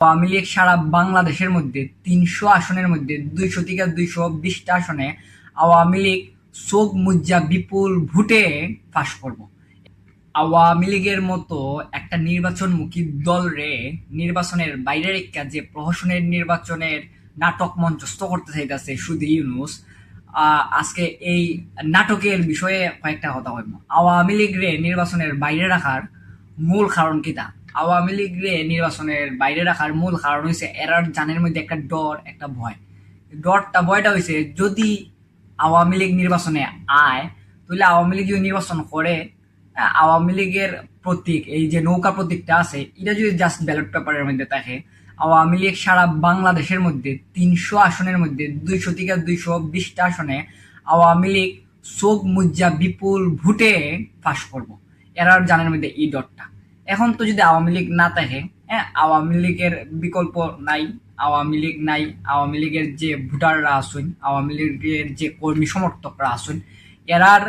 আওয়ামী লীগ সারা বাংলাদেশের মধ্যে ৩০০ আসনের মধ্যে ২০০ থেকে ২২০টা আসনে আওয়ামী লীগ চোখ মুজ্জা বিপুল ভোটে পাশ করব। আওয়ামী লীগের মতো একটা নির্বাচনমুখী দল রে নির্বাচনের বাইরে রেখা যে প্রহসনের নির্বাচনের নাটক মঞ্চস্থ করতে চাইতেছে শুধু ইউনূস, আজকে এই নাটকের বিষয়ে কয়েকটা কথা বলবো। আওয়ামী লীগ রে নির্বাচনের বাইরে রাখার মূল কারণ কিটা? আওয়ামী লীগ রে নির্বাচনের বাইরে রাখার মূল কারণ হয়েছে এরার জানের মধ্যে একটা ডর, একটা ভয়। ভয়টা হয়েছে যদি আওয়ামী লীগ নির্বাচনে আয়, তাহলে আওয়ামী লীগ যদি নির্বাচন করে, আওয়ামী লীগের প্রতীক, এই যে নৌকা প্রতীকটা আছে, এটা যদি জাস্ট ব্যালট পেপারের মধ্যে থাকে, আওয়ামী লীগ সারা বাংলাদেশের মধ্যে ৩০০ আসনের মধ্যে ২০০ থেকে ২২০টা আসনে আওয়ামী লীগ চোখ মুজ্জা বিপুল ভোটে পাশ করব। এরার জানের মধ্যে এই ডরটা। এখন তো যদি আওয়ামী লীগ না থাকে, আওয়ামী লীগের বিকল্প নাই, আওয়ামী লীগ নাই, আওয়ামী লীগের যে ভোটাররা আসুন, আওয়ামী লীগের যে কর্মী সমর্থকরা আসুন, এরার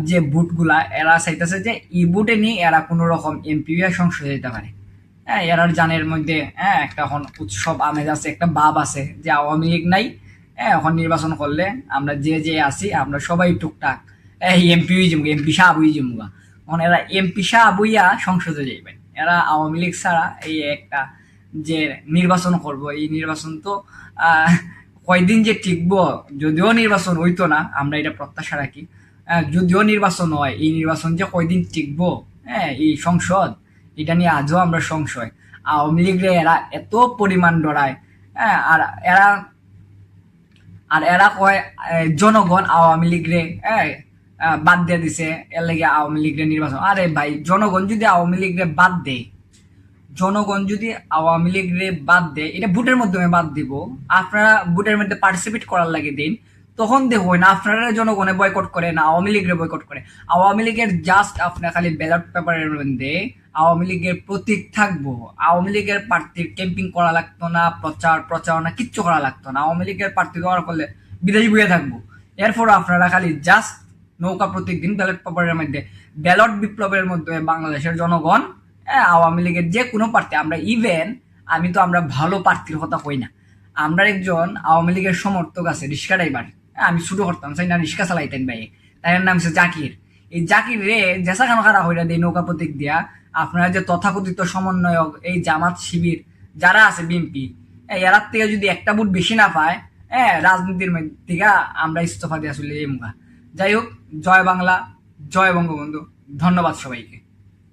যে ভোটগুলা এরা চাইতেছে যে এই ভোটে নিয়ে এরা কোনো রকম এমপি সংসদে যেতে পারে। এরার জানের মধ্যে একটা এখন উৎসব আমেজ আছে, একটা ভাব আছে যে আওয়ামী লীগ নাই, এখন নির্বাচন করলে আমরা যে আছি আমরা সবাই টুকটাক এমপি হয়ে যাবো, এমপি সাহেব হয়ে যাবো। এখন এরা এমপি সাহেব হইয়া সংসদে যাইবেন। এরা আওয়ামী লীগ ছাড়া এই একটা যে নির্বাচন করব, এই নির্বাচন তো কয়দিন যে টিকবো, যদিও নির্বাচন হইতো না, আমরা এটা প্রত্যাশা রাখি। যদিও নির্বাচন হয়, এই নির্বাচন যে কয়দিন টিকবো, এই সংসদ, এটা নিয়ে আজও আমরা সংশয়। আওয়ামী লীগরে এরা এত পরিমাণ ডরায়, আর এরা কয় জনগণ আওয়ামী লীগরে বাদ দিয়ে দিছে, এর লাগে আওয়ামী লীগরে নির্বাচন। আরে ভাই, জনগণ যদি আওয়ামী লীগরে বাদ দেয়, জনগণ যদি আওয়ামী লীগরে বাদ দেয়, এটা ভোটের মাধ্যমে বাদ দিব, আপনারা ভোটের মধ্যে পার্টিসিপেট করার লাগে দিন, তখন দেখুন আপনারা জনগণে বয়কট করে না আওয়ামী লীগের বয়কট করে। আওয়ামী লীগের জাস্ট আপনার খালি ব্যালট পেপারের মধ্যে আওয়ামী লীগের প্রতীক থাকবো, আওয়ামী লীগের প্রার্থীর ক্যাম্পিং করা লাগতো না, প্রচারণা কিচ্ছু করা লাগতো না। আওয়ামী লীগের প্রার্থী দেওয়ার করলে বিদেশি বইয়ে থাকবো। এরপর আপনারা খালি জাস্ট নৌকা প্রতীক দিন ব্যালট পেপারের মধ্যে। ব্যালট বিপ্লবের মধ্যে বাংলাদেশের জনগণ আওয়ামী লীগের যে কোনো প্রার্থী, আমরা ইভেন আমরা ভালো প্রার্থীর কথা কই না, আমরা একজন আওয়ামী লীগের সমর্থক আছে রিক্সা ড্রাইভার, আমি শুরু করতাম চাই না রিক্সা চালাইতেন ভাই, তাই নাম হচ্ছে জাকির। এই জাকির রে জেসা খানো খারাপ হইরা দেয় নৌকা প্রতীক দিয়া। আপনারা যে তথাকথিত সমন্বয়ক, এই জামাত শিবির যারা আছে বিএনপি, এরার থেকে যদি একটা ভোট বেশি না পায়, রাজনীতির থেকে আমরা ইস্তফা দিয়ে আসলে এই মুখা। যাই হোক, জয় বাংলা, জয় বঙ্গবন্ধু, ধন্যবাদ সবাইকে।